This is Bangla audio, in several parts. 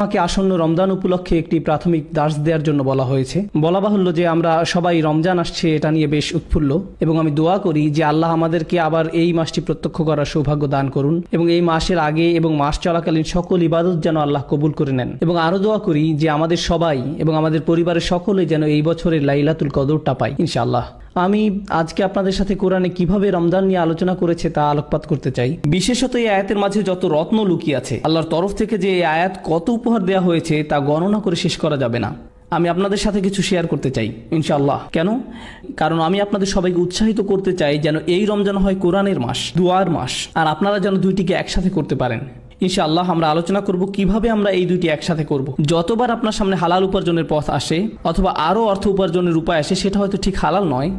আমাকে আসন্ন রমজান উপলক্ষে একটি প্রাথমিক দার্স দেওয়ার জন্য বলা হয়েছে। বলা বাহুল্য যে আমরা সবাই রমজান আসছে এটা নিয়ে বেশ উৎফুল্ল, এবং আমি দোয়া করি যে আল্লাহ আমাদেরকে আবার এই মাসটি প্রত্যক্ষ করার সৌভাগ্য দান করুন, এবং এই মাসের আগে এবং মাস চলাকালীন সকল ইবাদত যেন আল্লাহ কবুল করে নেন। এবং আরো দোয়া করি যে আমাদের সবাই এবং আমাদের পরিবারের সকলে যেন এই বছরের লাইলাতুল কদরটা পাই ইনশাআল্লাহ। আমি আজকে আপনাদের সাথে কোরআনে কিভাবে রমজান নিয়ে আলোচনা করেছে তা আলোকপাত করতে চাই। বিশেষত এই আয়াতের মাঝে যত রত্ন লুকিয়ে আছে, আল্লাহর তরফ থেকে যে এই আয়াত কত উপহার দেওয়া হয়েছে তা গণনা করে শেষ করা যাবে না। আমি আপনাদের সাথে কিছু শেয়ার করতে চাই ইনশাআল্লাহ। কেন? কারণ আমি আপনাদের সবাইকে উৎসাহিত করতে চাই যেন এই রমজান হয় কোরআনের মাস, দুয়ার মাস, আর আপনারা যেন দুইটিকে একসাথে করতে পারেন ইনশাআল্লাহ। আমরা আলোচনা করব কিভাবে আমরা এই দুইটি একসাথে করব। যতবার আপনার সামনে হালাল উপার্জনের পথ আসে অথবা আরো অর্থ উপার্জনের উপায় আসে, সেটা হয়তো ঠিক হালাল নয়,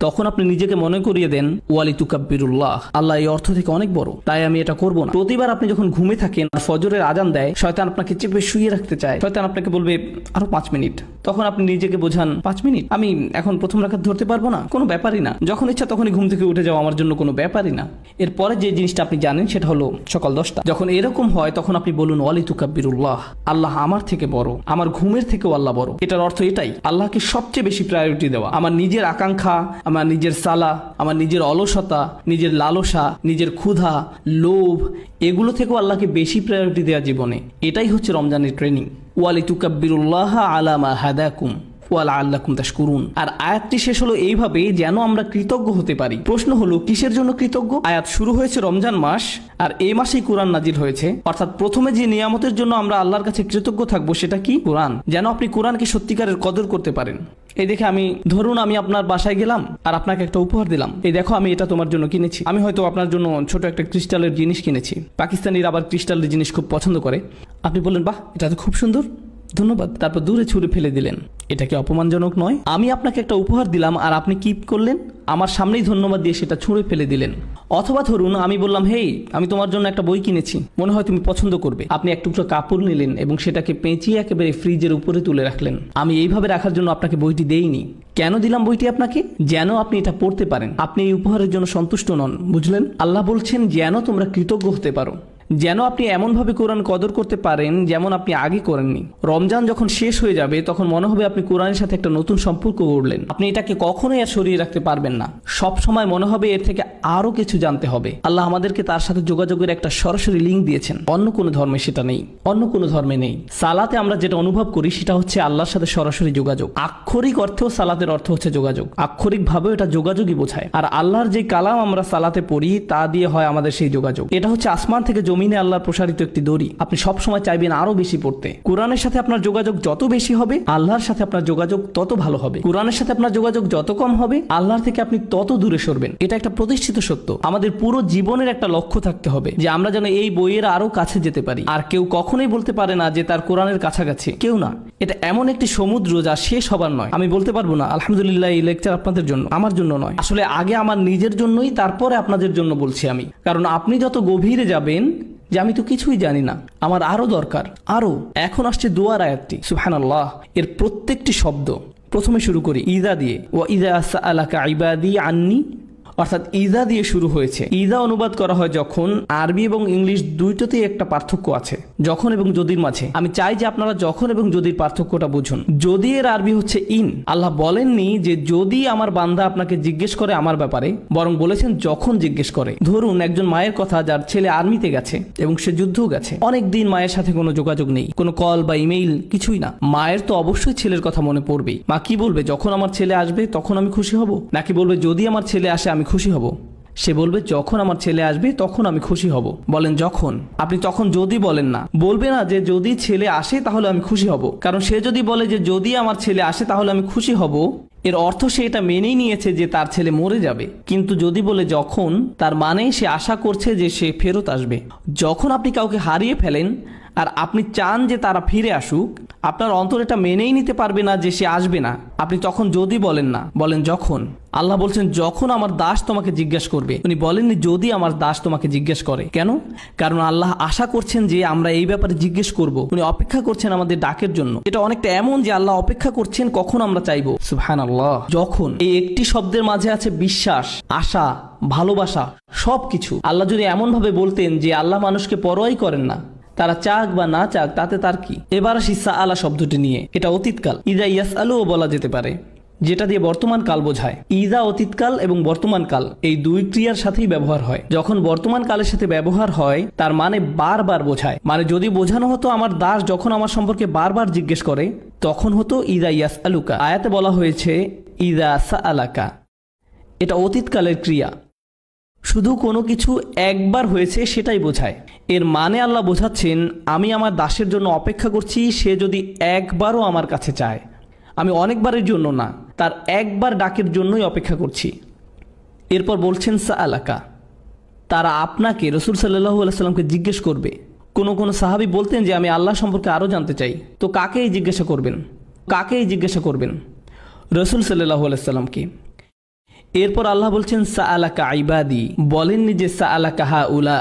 তখন আপনি নিজেকে মনে করিয়ে দেন ওয়ালি তুকাব্বিরুল্লাহ, আল্লাহ এই অর্থ থেকে অনেক বড়, তাই আমি এটা করব না। প্রতিবার আপনি যখন ঘুমে থাকেন আর ফজরের আজান দেয়, শয়তান আপনাকে চেপে শুয়ে রাখতে চায়, শয়তান আপনাকে বলবে আরো 5 মিনিট, তখন আপনি নিজেকে বোঝান 5 মিনিট, আমি এখন প্রথম রাকাত ধরতে পারবো না, কোনো ব্যাপারই না, যখন ইচ্ছা তখনই ঘুম থেকে উঠে যাওয়া আমার জন্য কোনো ব্যাপারই না। এরপরে যে জিনিসটা আপনি জানেন সেটা হলো সকাল 10টা। যখন এরকম হয় তখন আপনি বলুন ওয়ালি তুকাব্বিরুল্লাহ, আল্লাহ আমার থেকে বড়, আমার ঘুমের থেকেও আল্লাহ বড়। এটার অর্থ এটাই, আল্লাহকে সবচেয়ে বেশি প্রায়োরিটি দেওয়া। আমার নিজের আকাঙ্ক্ষা, আমার নিজের সালা, আমার নিজের অলসতা, নিজের লালসা, নিজের ক্ষুধা, লোভ, এগুলো থেকেও আল্লাহকে বেশি প্রায়োরিটি দেওয়া জীবনে। এটাই হচ্ছে রমজানের ট্রেনিং। ওয়ালি তুকাব্বিরুল্লাহ আলা মা হাদাকুম ওয়া লাআল্লাকুম তাশকুরুন। আর আয়াতটি শেষ হলো এইভাবে যেন আমরা কৃতজ্ঞ হতে পারি। প্রশ্ন হলো কিসের জন্য কৃতজ্ঞ? আয়াত শুরু হয়েছে রমজান মাস, আর এই মাসেই কোরআন নাজিল হয়েছে, অর্থাৎ প্রথমে যে নিয়ামতের জন্য আমরা আল্লাহর কাছে কৃতজ্ঞ থাকবো সেটা কি? কোরআন। যেন আপনি কোরআনকে সত্যিকারের কদর করতে পারেন। এই দেখে ধরুন আমি আপনার বাসায় গেলাম আর আপনাকে একটা উপহার দিলাম, এই দেখো আমি এটা তোমার জন্য কিনেছি। আমি হয়তো আপনার জন্য ছোট একটা ক্রিস্টালের জিনিস কিনেছি। পাকিস্তানিরা আবার ক্রিস্টালের জিনিস খুব পছন্দ করে। আপনি বললেন বাহ, এটা তো খুব সুন্দর, ধন্যবাদ, তারপর দূরে ছুঁড়ে ফেলে দিলেন। এটা কি অপমানজনক নয়? আমি আপনাকে একটা উপহার দিলাম আর আপনি কি করলেন? আমার সামনেই ধন্যবাদ দিয়ে সেটা ছুঁড়ে ফেলে দিলেন। অথবা ধরুন আমি বললাম হেই, আমি তোমার জন্য একটা বই কিনেছি, মনে হয় তুমি পছন্দ করবে। আপনি এক টুকরো কাপড় নিলেন এবং সেটাকে পেঁচিয়ে একেবারে ফ্রিজের উপরে তুলে রাখলেন। আমি এইভাবে রাখার জন্য আপনাকে বইটি দেইনি। কেন দিলাম বইটি আপনাকে? যেন আপনি এটা পড়তে পারেন। আপনি এই উপহারের জন্য সন্তুষ্ট নন, বুঝলেন? আল্লাহ বলছেন যেন তোমরা কৃতজ্ঞ হতে পারো, যেন আপনি এমনভাবে কোরআন কদর করতে পারেন যেমন আপনি আগে করেননি। রমজান যখন শেষ হয়ে যাবে তখন মনে হবে আপনি কোরআনের সাথে একটা নতুন সম্পর্ক গড়লেন। আপনি এটাকে কখনোই আর সরিয়ে রাখতে পারবেন না। সব সময় মনে হবে এর থেকে আরো কিছু জানতে হবে। আল্লাহ আমাদেরকে তার সাথে যোগাযোগের একটা সরাসরি লিঙ্ক দিয়েছেন। অন্য কোনো ধর্মে সেটা নেই, অন্য কোনো ধর্মে নেই। সালাতে আমরা যেটা অনুভব করি সেটা হচ্ছে আল্লাহর সাথে সরাসরি যোগাযোগ। আক্ষরিক অর্থেও সালাতের অর্থ হচ্ছে যোগাযোগ, আক্ষরিক ভাবেও এটা যোগাযোগই বোঝায়। আর আল্লাহর যে কালাম আমরা সালাতে পড়ি তা দিয়ে হয় আমাদের সেই যোগাযোগ। এটা হচ্ছে আসমান থেকে জমিনে আল্লাহর প্রসারিত একটি দড়ি। আপনি সব সময় চাইবেন আরো বেশি পড়তে। কোরআনের সাথে আপনার যোগাযোগ যত বেশি হবে, আল্লাহর সাথে আপনার যোগাযোগ তত ভালো হবে। কোরআনের সাথে আপনার যোগাযোগ যত কম হবে, আল্লাহর থেকে আপনি তত দূরে সরবেন। এটা একটা প্রতিষ্ঠিত সত্য। আমাদের পুরো জীবনের একটা লক্ষ্য থাকতে হবে যে আমরা যেন এই বইয়ের আরো কাছে যেতে পারি। আর কেউ কখনোই বলতে পারে না যে তার কোরআনের কাছাকাছি, কেউ না। এটা এমন একটি সমুদ্র যা শেষ হবার নয়। আমি বলতে পারবো না আলহামদুলিল্লাহ এই লেকচার আপনাদের জন্য, আমার জন্য নয়। আসলে আগে আমার নিজের জন্যই, তারপরে আপনাদের জন্য বলছি আমি। কারণ আপনি যত গভীরে যাবেন যে আমি তো কিছুই জানি না, আমার আরো দরকার, আরো। এখন আসছে দোয়ার আয়াতটি, সুবহানাল্লাহ। এর প্রত্যেকটি শব্দ প্রথমে শুরু করি ইদা দিয়ে। ওয়া ইদা সাআলাকা ইবাদি আন্নি, অর্থাৎ ইদা দিয়ে শুরু হয়েছে। ইদা অনুবাদ করা হয় যখন। আরবি এবং ইংলিশ দুইটাতেই একটা পার্থক্য আছে, যখন এবং যদির মাঝে। আমি চাই যে আপনারা যখন এবং যদির পার্থক্যটা বুঝুন। যদি এর আরবি হচ্ছে ইন। আল্লাহ বলেননি যে যদি আমার বান্দা আপনাকে জিজ্ঞেস করে আমার ব্যাপারে, বরং বলেছেন যখন জিজ্ঞেস করে। ধরুন একজন মায়ের কথা যার ছেলে আর্মিতে গেছে এবং সে যুদ্ধও গেছে, অনেক দিন মায়ের সাথে কোনো যোগাযোগ নেই, কোনো কল বা ইমেইল, কিছুই না। মায়ের তো অবশ্যই ছেলের কথা মনে পড়বেই। মা কি বলবে? যখন আমার ছেলে আসবে তখন আমি খুশি হব, নাকি বলবে যদি আমার ছেলে আসে আমি খুশি হব? সে বলবে যখন আমার ছেলে আসবে তখন আমি খুশি হব। বলেন যখন। আপনি তখন যদি বলেন না, বলবে না যে যদি ছেলে আসে তাহলে আমি খুশি হব। কারণ সে যদি বলে যে যদি আমার ছেলে আসে তাহলে আমি খুশি হব, এর অর্থ সে এটা মেনেই নিয়েছে যে তার ছেলে মরে যাবে। কিন্তু যদি বলে যখন, তার মানে সে আশা করছে যে সে ফেরত আসবে। যখন আপনি কাউকে হারিয়ে ফেলেন আর আপনি চান যে তারা ফিরে আসুক, আপনার অন্তর এটা মেনেই নিতে পারবে না যে সে আসবে না। আপনি তখন যদি বলেন না, বলেন যখন। আল্লাহ বলছেন যখন আমার দাস তোমাকে জিজ্ঞেস করবে। উনি বলেননি যদি আমার দাস তোমাকে জিজ্ঞেস করে। কেন? কারণ আল্লাহ আশা করছেন যে আমরা এই ব্যাপারে জিজ্ঞেস করব। উনি অপেক্ষা করছেন আমাদের ডাকের জন্য। এটা অনেকটা এমন যে আল্লাহ অপেক্ষা করছেন কখন আমরা চাইবো। সুবহানাল্লাহ। যখন, এই একটি শব্দের মাঝে আছে বিশ্বাস, আশা, ভালোবাসা, সবকিছু। আল্লাহ যদি এমন ভাবে বলতেন যে আল্লাহ মানুষকে পরোয়াই করেন না, তারা চাক বা না চাক তাতে তার কি। এবার আসি সাআলা শব্দটি নিয়ে। এটা অতীতকাল। ইদা ইয়াসআলুও বলা যেতে পারে, যেটা দিয়ে বর্তমান কাল বোঝায়। ইদা অতীতকাল এবং বর্তমান কাল এই দুই ক্রিয়ার সাথেই ব্যবহার হয়। যখন বর্তমান কালের সাথে ব্যবহার হয় তার মানে বারবার বোঝায়। মানে যদি বোঝানো হতো আমার দাস যখন আমার সম্পর্কে বারবার জিজ্ঞেস করে তখন হতো ইদা ইয়াসআলুকা। আয়াতে বলা হয়েছে ইদা সাআলাকা। এটা অতীতকালের ক্রিয়া, শুধু কোনো কিছু একবার হয়েছে সেটাই বোঝায়। এর মানে আল্লাহ বোঝাচ্ছেন আমি আমার দাসের জন্য অপেক্ষা করছি, সে যদি একবারও আমার কাছে চায়। আমি অনেকবারের জন্য না, তার একবার ডাকের জন্যই অপেক্ষা করছি। এরপর বলছেন সাআলাকা, তারা আপনাকে রাসূল সাল্লাল্লাহু আলাইহি সাল্লামকে জিজ্ঞেস করবে। কোনো সাহাবী বলতেন যে আমি আল্লাহ সম্পর্কে আরও জানতে চাই। তো কাকেই জিজ্ঞাসা করবেন? কাকেই জিজ্ঞাসা করবেন? রাসূল সাল্লাল্লাহু আলাইহি সাল্লামকে। এরপর আল্লাহ বলছেন সাআলাকা ইবাদি, বলেননি যে সাআলাকা হাউলা,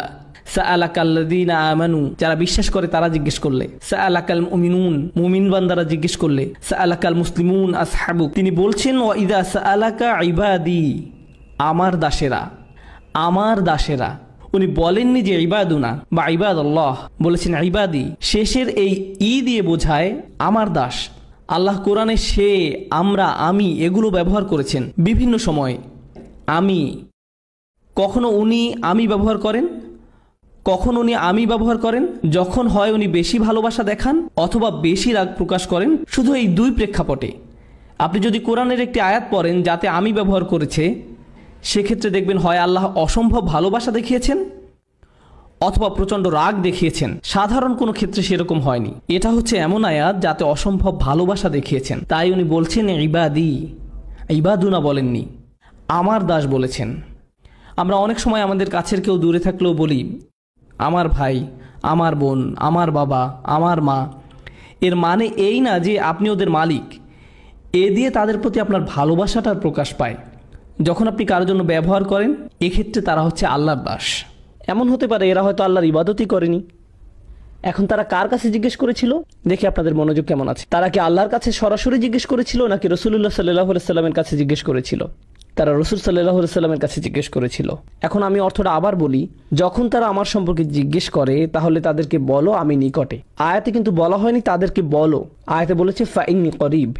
সাআলাকাল্লাযীনা আমানু, যারা বিশ্বাস করে তারা জিজ্ঞেস করলে, সাআলাকাল মুমিনুন, মুমিন বান্দারা জিজ্ঞেস করলে, সাআলাকাল মুসলিমুন আসহাবু। তিনি বলছেন ওয়া ইযা সাআলাকা ইবাদি, আমার দাসেরা, আমার দাসেরা। উনি বলেননি যে ইবাদুনা বা ইবাদাল্লাহ, বলেছেন ইবাদি। শেষের এই ই দিয়ে বোঝায় আমার দাস। আল্লাহ কোরআনে সে, আমরা, আমি এগুলো ব্যবহার করেছেন বিভিন্ন সময়। আমি, কখনো উনি আমি ব্যবহার করেন, কখন উনি আমি ব্যবহার করেন যখন হয় উনি বেশি ভালোবাসা দেখান অথবা বেশি রাগ প্রকাশ করেন। শুধু এই দুই প্রেক্ষাপটে। আপনি যদি কোরআনের একটি আয়াত পড়েন যাতে আমি ব্যবহার করেছে, সেক্ষেত্রে দেখবেন হয় আল্লাহ অসম্ভব ভালোবাসা দেখিয়েছেন অথবা প্রচণ্ড রাগ দেখিয়েছেন। সাধারণ কোনো ক্ষেত্রে সেরকম হয়নি। এটা হচ্ছে এমন আয়াত যাতে অসম্ভব ভালোবাসা দেখিয়েছেন। তাই উনি বলছেন ইবাদি, ইবাদুনা বলেননি, আমার দাস বলেছেন। আমরা অনেক সময় আমাদের কাছের কেউ দূরে থাকলেও বলি আমার ভাই, আমার বোন, আমার বাবা, আমার মা। এর মানে এই না যে আপনি ওদের মালিক। এ দিয়ে তাদের প্রতি আপনার ভালোবাসাটার প্রকাশ পায়। যখন আপনি কারোর জন্য ব্যবহার করেন, এক্ষেত্রে তারা হচ্ছে আল্লাহর দাস। এমন হতে পারে এরা হয়তো আল্লাহর ইবাদতই করেনি। এখন তারা কার কাছে জিজ্ঞেস করেছিল? দেখি আপনাদের মনোযোগ কেমন আছে। তারা কি আল্লাহর কাছে সরাসরি জিজ্ঞেস করেছিল নাকি রাসূলুল্লাহ সাল্লাল্লাহু আলাইহি সাল্লামের কাছে জিজ্ঞেস করেছিল? তারা রাসূল সাল্লাল্লাহু আলাইহি সাল্লামের কাছে জিজ্ঞেস করেছিল। এখন আমি অর্থটা আবার বলি, যখন তারা আমার সম্পর্কে জিজ্ঞেস করে তাহলে তাদেরকে বলো আমি নিকটে। আয়াতে কিন্তু বলা হয়নি তাদেরকে বলো, আয়াতে বলেছে ফাইন্নী করিব।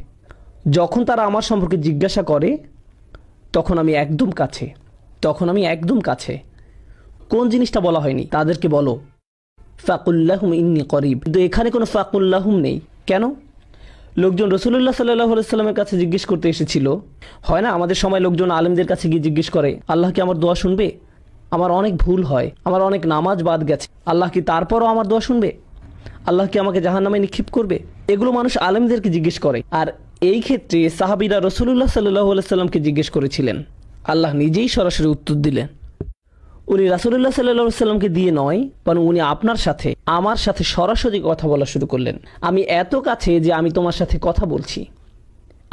যখন তারা আমার সম্পর্কে জিজ্ঞাসা করে তখন আমি একদম কাছে, তখন আমি একদম কাছে। কোন জিনিসটা বলা হয়নি? তাদেরকে বলো ফাকুল্লাহুম ইন্নী করিব। কিন্তু এখানে কোনো ফাকুল্লাহুম নেই। কেন? লোকজন রাসূলুল্লাহ সাল্লাল্লাহু আলাইহি সাল্লামের কাছে জিজ্ঞেস করতে এসেছিল। হয় না আমাদের সময় লোকজন আলেমদের কাছে গিয়ে জিজ্ঞেস করে আল্লাহ কি আমার দোয়া শুনবে? আমার অনেক ভুল হয়, আমার অনেক নামাজ বাদ গেছে, আল্লাহ কি তারপরও আমার দোয়া শুনবে? আল্লাহ কি আমাকে জাহান্নামে নিক্ষেপ করবে? এগুলো মানুষ আলেমদেরকে জিজ্ঞেস করে। আর এই ক্ষেত্রে সাহাবীরা রাসূলুল্লাহ সাল্লাল্লাহু আলাইহি সাল্লামকে জিজ্ঞেস করেছিলেন। আল্লাহ নিজেই সরাসরি উত্তর দিলেন। উনি রাসূলুল্লাহ সাল্লাল্লাহু আলাইহি সাল্লামকে দিয়ে নয়, বরং উনি আপনার সাথে, আমার সাথে সরাসরি কথা বলা শুরু করলেন। আমি এত কাছে যে আমি তোমার সাথে কথা বলছি।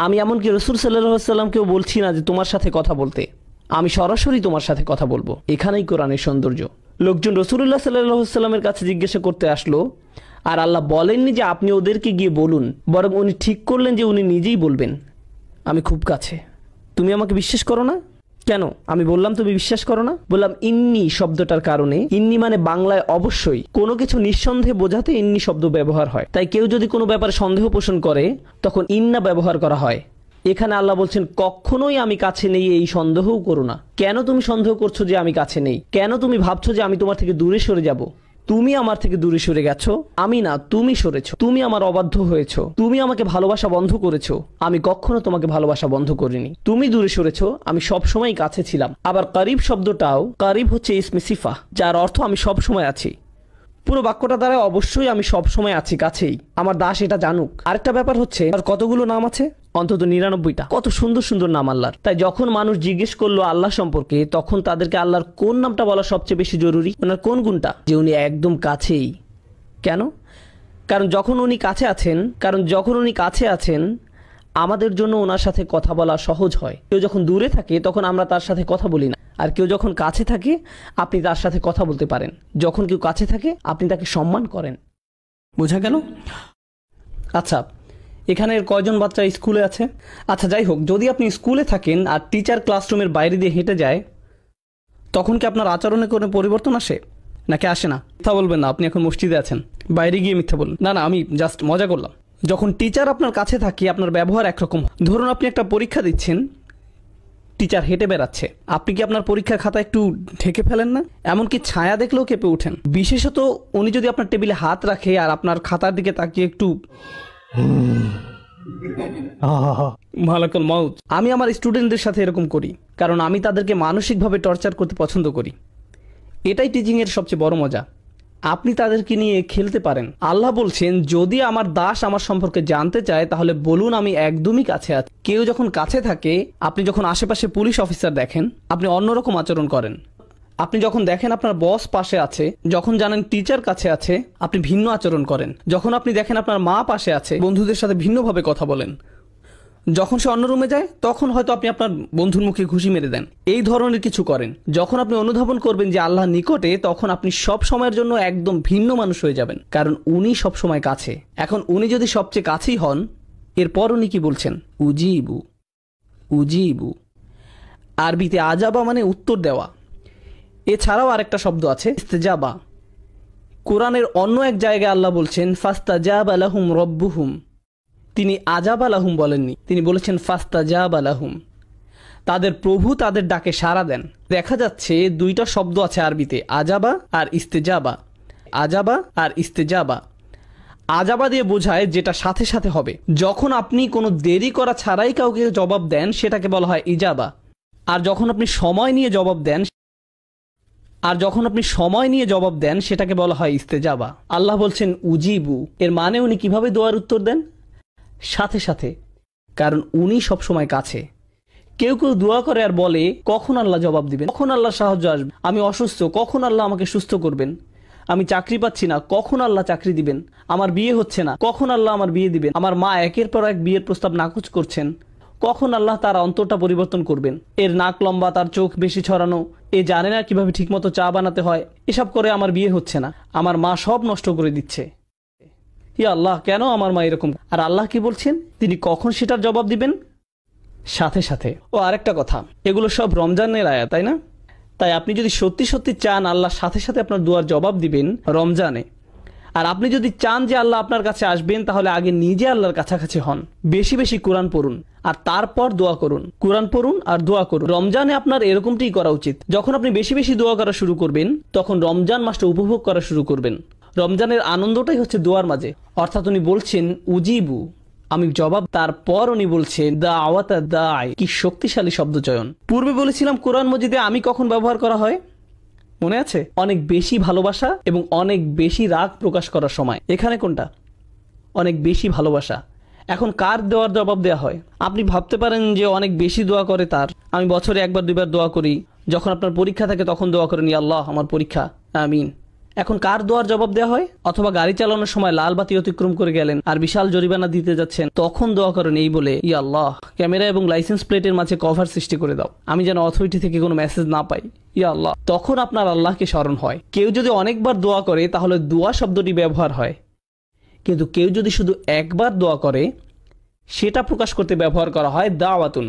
আমি এমনকি রাসূল সাল্লাল্লাহু আলাইহি সাল্লামকেও বলছি না যে তোমার সাথে কথা বলতে, আমি সরাসরি তোমার সাথে কথা বলবো। এখানেই কোরআনের সৌন্দর্য। লোকজন রাসূলুল্লাহ সাল্লাল্লাহু আলাইহি সাল্লামের কাছে জিজ্ঞাসা করতে আসলো, আর আল্লাহ বলেননি যে আপনি ওদেরকে গিয়ে বলুন, বরং উনি ঠিক করলেন যে উনি নিজেই বলবেন আমি খুব কাছে। তুমি আমাকে বিশ্বাস করো না কেন? আমি বললাম তুমি বিশ্বাস করো না? বললাম ইন্নি শব্দটার কারণে। ইন্নি মানে বাংলায় অবশ্যই, কোনো কিছু নিঃসন্দেহে বোঝাতে ইন্নি শব্দ ব্যবহার হয়। তাই কেউ যদি কোনো ব্যাপারে সন্দেহ পোষণ করে তখন ইন্না ব্যবহার করা হয়। এখানে আল্লাহ বলছেন কখনোই আমি কাছে নেই, এই সন্দেহও করো না। কেন তুমি সন্দেহ করছো যে আমি কাছে নেই? কেন তুমি ভাবছো যে আমি তোমার থেকে দূরে সরে যাব? তুমি আমার থেকে দূরে সরে গেছো, আমি না, তুমি সরেছো। তুমি আমার অবাধ্য হয়েছো, তুমি আমাকে ভালোবাসা বন্ধ করেছো। আমি কখনো তোমাকে ভালোবাসা বন্ধ করিনি। তুমি দূরে সরেছো, আমি সব সময় কাছে ছিলাম। আবার করিব শব্দটাও, করিব হচ্ছে ইসমে সিফা, যার অর্থ আমি সব সময় আছি। পুরো বাক্যটা দ্বারা অবশ্যই আমি সব সময় আছি, কাছেই। আমার দাস এটা জানুক। আরেকটা ব্যাপার হচ্ছে আর কতগুলো নাম আছে? অন্তত 99টা। কত সুন্দর সুন্দর নাম আল্লাহর। তাই যখন মানুষ জিজ্ঞেস করলো আল্লাহ সম্পর্কে, তখন তাদেরকে আল্লাহর কোন নামটা বলা সবচেয়ে বেশি জরুরি? ওনার কোন গুণটা? যে উনি একদম কাছেই। কেন? কারণ যখন উনি কাছে আছেন আমাদের জন্য ওনার সাথে কথা বলা সহজ হয়। কেউ যখন দূরে থাকে তখন আমরা তার সাথে কথা বলি না, আর কেউ যখন কাছে থাকে আপনি তার সাথে কথা বলতে পারেন। যখন কেউ কাছে থাকে আপনি তাকে সম্মান করেন। বোঝা গেল? আচ্ছা, এখানের কয়জন বাচ্চা স্কুলে আছে? আচ্ছা যাই হোক, যদি আপনি স্কুলে থাকেন আর টিচার ক্লাসরুমের বাইরে দিয়ে হেঁটে যায়, তখন কি আপনার আচরণে কোনো পরিবর্তন আসে নাকি আসে না? কথা বলবেন না, আপনি এখন মসজিদে আছেন। বাইরে গিয়ে মিথ্যা বললেন। না না, আমি জাস্ট মজা করলাম। যখন টিচার আপনার কাছে থাকে আপনার ব্যবহার একরকম। ধরুন আপনি একটা পরীক্ষা দিচ্ছেন, টিচার হেঁটে বেড়াচ্ছে, আপনি কি আপনার পরীক্ষার খাতা একটু ঢেকে ফেলেন না? এমনকি ছায়া দেখলেও কেঁপে ওঠেন। বিশেষত উনি যদি আপনার টেবিলে হাত রাখে আর আপনার খাতার দিকে তাকিয়ে একটু মালাকুল মাউত। আমি আমার স্টুডেন্টদের সাথে এরকম করি, কারণ আমি তাদেরকে মানসিকভাবে টর্চার করতে পছন্দ করি। এটাই টিচিংয়ের সবচেয়ে বড় মজা। আপনি তাদেরকে নিয়ে খেলতে পারেন। আল্লাহ বলছেন, যদি আমার দাস আমার সম্পর্কে জানতে চায় তাহলে বলুন আমি একদমই কাছে আছি। কেউ যখন কাছে থাকে, আপনি যখন আশেপাশে পুলিশ অফিসার দেখেন, আপনি অন্যরকম আচরণ করেন। আপনি যখন দেখেন আপনার বস পাশে আছে, যখন জানেন টিচার কাছে আছে, আপনি ভিন্ন আচরণ করেন। যখন আপনি দেখেন আপনার মা পাশে আছে, বন্ধুদের সাথে ভিন্নভাবে কথা বলেন। যখন সে অন্য রুমে যায়, তখন হয়তো আপনি আপনার বন্ধুর মুখে ঘুষি মেরে দেন। এই ধরনের কিছু করেন। যখন আপনি অনুধাবন করবেন যে আল্লাহ নিকটে, তখন আপনি সব সময়ের জন্য একদম ভিন্ন মানুষ হয়ে যাবেন, কারণ উনি সব সময় কাছে। এখন উনি যদি সবচেয়ে কাছেই হন, এরপর উনি কি বলছেন? উজিবু। উজিবু আরবিতে আজাবা মানে উত্তর দেওয়া। এছাড়াও আরেকটা শব্দ আছে ইস্তেজাবা। কোরআনের অন্য এক জায়গায় আল্লাহ বলছেন ফাস্তাজাবা লাহুম রব্বুহুম। তিনি আজাবা লাহুম বলেননি, তিনি বলেছেন ফাস্তাজাবা লাহুম। তাদের প্রভু তাদের ডাকে সাড়া দেন। দেখা যাচ্ছে দুইটা শব্দ আছে আরবিতে, আজাবা আর ইস্তেজাবা। আজাবা আর ইস্তেজাবা। আজাবা দিয়ে বোঝায় যেটা সাথে সাথে হবে। যখন আপনি কোনো দেরি করা ছাড়াই কাউকে জবাব দেন, সেটাকে বলা হয় ইজাবা। আর যখন আপনি সময় নিয়ে জবাব দেন, সেটাকে বলা হয় ইস্তেজাবা। আল্লাহ বলছেন উজিবু, এর মানে উনি কিভাবে দোয়ার উত্তর দেন? সাথে সাথে, কারণ উনি সবসময় কাছে। কেউ কেউ দোয়া করে আর বলে কখন আল্লাহ জবাব দিবেন, কখন আল্লাহ সাহায্য আসবে, আমি অসুস্থ, কখন আল্লাহ আমাকে সুস্থ করবেন, আমি চাকরি পাচ্ছি না, কখন আল্লাহ চাকরি দিবেন, আমার বিয়ে হচ্ছে না, কখন আল্লাহ আমার বিয়ে দিবেন, আমার মা একের পর এক বিয়ের প্রস্তাব নাকচ করছেন, কখন আল্লাহ তার অন্তরটা পরিবর্তন করবেন, এর নাক লম্বা, তার চোখ বেশি ছড়ানো, এ জানে না কিভাবে ঠিকমতো চা বানাতে হয়, এসব করে আমার বিয়ে হচ্ছে না, আমার মা সব নষ্ট করে দিচ্ছে, ইয়া আল্লাহ কেন আমার মা এরকম। আর আল্লাহ কি বলছেন? তিনি কখন সেটার জবাব দিবেন? সাথে সাথে। ও আরেকটা কথা, এগুলো সব রমজানের আয়াত, তাই না? তাই আপনি যদি সত্যি সত্যি চান আল্লাহ সাথে সাথে আপনার দোয়ার জবাব দিবেন রমজানে, আর আপনি যদি চান যে আল্লাহ আপনার কাছে আসবেন, তাহলে আগে নিজে আল্লাহর কাছাকাছি হন। বেশি বেশি কোরআন পড়ুন আর তারপর দোয়া করুন। কোরআন পড়ুন আর দোয়া করুন। রমজানে আপনার এরকমটাই করা উচিত। যখন আপনি বেশি বেশি দোয়া করা শুরু করবেন, তখন রমজান মাসটা উপভোগ করা শুরু করবেন। রমজানের আনন্দটাই হচ্ছে দোয়ার মাঝে। অর্থাৎ উনি বলছেন উজিবু, আমি জবাব। তারপর উনি বলছেন দাওয়াতা দাই। কি শক্তিশালী শব্দ চয়ন। পূর্বে বলেছিলাম কোরআন মজিদে আমি কখন ব্যবহার করা হয়, মনে আছে? অনেক বেশি ভালোবাসা এবং অনেক বেশি রাগ প্রকাশ করার সময়। এখানে কোনটা? অনেক বেশি ভালোবাসা। এখন কার দেওয়ার জবাব দেওয়া হয়? আপনি ভাবতে পারেন যে অনেক বেশি দোয়া করে তার। আমি বছরে একবার দুইবার দোয়া করি। যখন আপনার পরীক্ষা থাকে তখন দোয়া করেন ইয়া আল্লাহ আমার পরীক্ষা, আমিন। এখন কার দোয়ার জবাব দেওয়া হয়? অথবা গাড়ি চালানোর সময় লাল বাতি অতিক্রম করে গেলেন আর বিশাল জরিমানা দিতে যাচ্ছেন, তখন দোয়া করেন এই বলে ইয়া আল্লাহ ক্যামেরা এবং লাইসেন্স প্লেটের মাঝে কভার সৃষ্টি করে দাও, আমি যেন অথরিটি থেকে কোনো মেসেজ না পাই, ইয়া আল্লাহ। তখন আপনার আল্লাহকে স্মরণ হয়। কেউ যদি অনেকবার দোয়া করে তাহলে দোয়া শব্দটি ব্যবহার হয়, কিন্তু কেউ যদি শুধু একবার দোয়া করে সেটা প্রকাশ করতে ব্যবহার করা হয় দাওয়াতুন।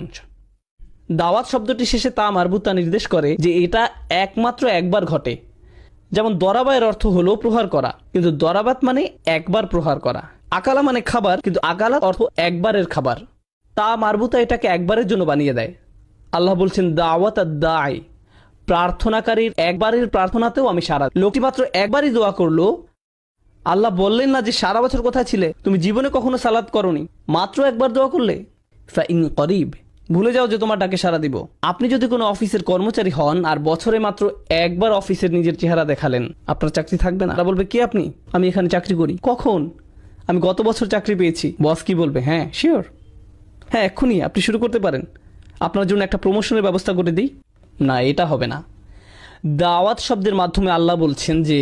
দাওয়াত শব্দটি শেষে তা মারবুতা নির্দেশ করে যে এটা একমাত্র একবার ঘটে। যেমন দরাবায়ের অর্থ হলো প্রহার করা, কিন্তু দরাবাত মানে একবার প্রহার করা। আকালা মানে খাবার, কিন্তু আকালা অর্থ একবারের খাবার। তা মারবুতা এটাকে একবারের জন্য বানিয়ে দেয়। আল্লাহ বলছেন দাওয়াত দাই, প্রার্থনাকারীর একবারের প্রার্থনাতেও আমি সাড়া। লোকটি মাত্র একবারই দোয়া করলো। আল্লাহ বললেন না যে সারা বছর কোথায় ছিলে, তুমি জীবনে কখনো সালাত করনি, মাত্র একবার দোয়া করলে। ফাইন করিব, ভুলে যাও যে তোমার ডাকে সাড়া দিব। আপনি যদি কোনো অফিসের কর্মচারী হন আর বছরে মাত্র একবার অফিসের নিজের চেহারা দেখালেন, আপনার চাকরি থাকবে না। তারা বলবে কে আপনি? আমি এখানে চাকরি করি। কখন? আমি গত বছর চাকরি পেয়েছি। বস কি বলবে? হ্যাঁ শিওর, হ্যাঁ এক্ষুনি আপনি শুরু করতে পারেন, আপনার জন্য একটা প্রমোশনের ব্যবস্থা করে দিই। না, এটা হবে না। দাওয়াত শব্দের মাধ্যমে আল্লাহ বলছেন যে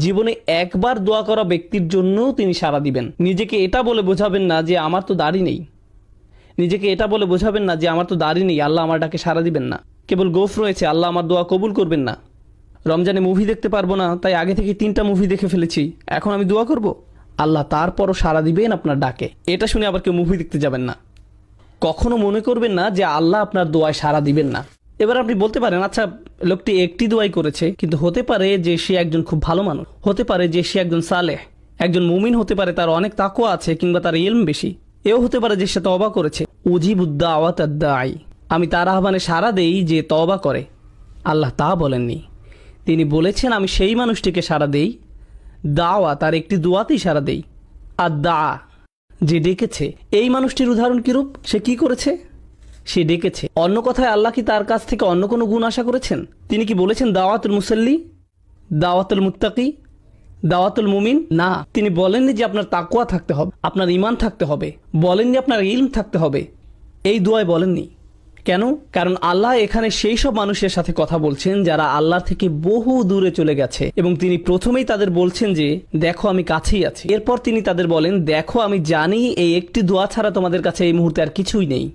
জীবনে একবার দোয়া করা ব্যক্তির জন্য তিনি সাড়া দিবেন। নিজেকে এটা বলে বোঝাবেন না যে আমার তো দাড়ি নেই, নিজেকে এটা বলে বোঝাবেন না যে আমার তো দাড়ি নেই, আল্লাহ আমার ডাকে সাড়া দিবেন না। কেবল গোফ রয়েছে, আল্লাহ আমার দোয়া কবুল করবেন না। রমজানে মুভি দেখতে পারবো না, তাই আগে থেকে 3টা মুভি দেখে ফেলেছি, এখন আমি দোয়া করব। আল্লাহ তারপরও সাড়া দিবেন আপনার ডাকে। এটা শুনে আবার কেউ মুভি দেখতে যাবেন না। কখনো মনে করবেন না যে আল্লাহ আপনার দোয়ায় সাড়া দিবেন না। এবার আপনি বলতে পারেন, আচ্ছা লোকটি একটি দোয়াই করেছে, কিন্তু হতে পারে যে সে একজন খুব ভালো মানুষ, হতে পারে যে সে একজন সালেহ, একজন মুমিন হতে পারে, তার অনেক তাকওয়া আছে কিংবা তার ইলম বেশি। এও হতে পারে যে সে তওবা করেছে। উজিবুদ দাওয়াতাদ দাঈ, আমি তার আহ্বানে সাড়া দেই যে তওবা করে। আল্লাহ তা বলেননি, তিনি বলেছেন আমি সেই মানুষটিকে সাড়া দেই, দাওয়া তার একটি দোয়াতেই সাড়া দেই। আর দা, যে ডেকেছে। এই মানুষটির উদাহরণ কিরূপ? সে কি করেছে? সে ডেকেছে। অন্য কথায় আল্লাহ কি তার কাছ থেকে অন্য কোনো গুণ আশা করেছেন? তিনি কি বলেছেন দাওয়াতুল মুসাল্লি, দাওয়াতুল মুত্তাকি, দাওয়াতুল মুমিন? না, তিনি বলেননি যে আপনার তাকওয়া থাকতে হবে, আপনার ঈমান থাকতে হবে, বলেননি আপনার ইলম থাকতে হবে। এই দোয়ায় বলেননি। কেন? কারণ আল্লাহ এখানে সেই সব মানুষের সাথে কথা বলছেন যারা আল্লাহ থেকে বহু দূরে চলে গেছে, এবং তিনি প্রথমেই তাদের বলছেন যে দেখো আমি কাছেই আছি। এরপর তিনি তাদের বলেন দেখো আমি জানি এই একটি দোয়া ছাড়া তোমাদের কাছে এই মুহূর্তে আর কিছুই নেই।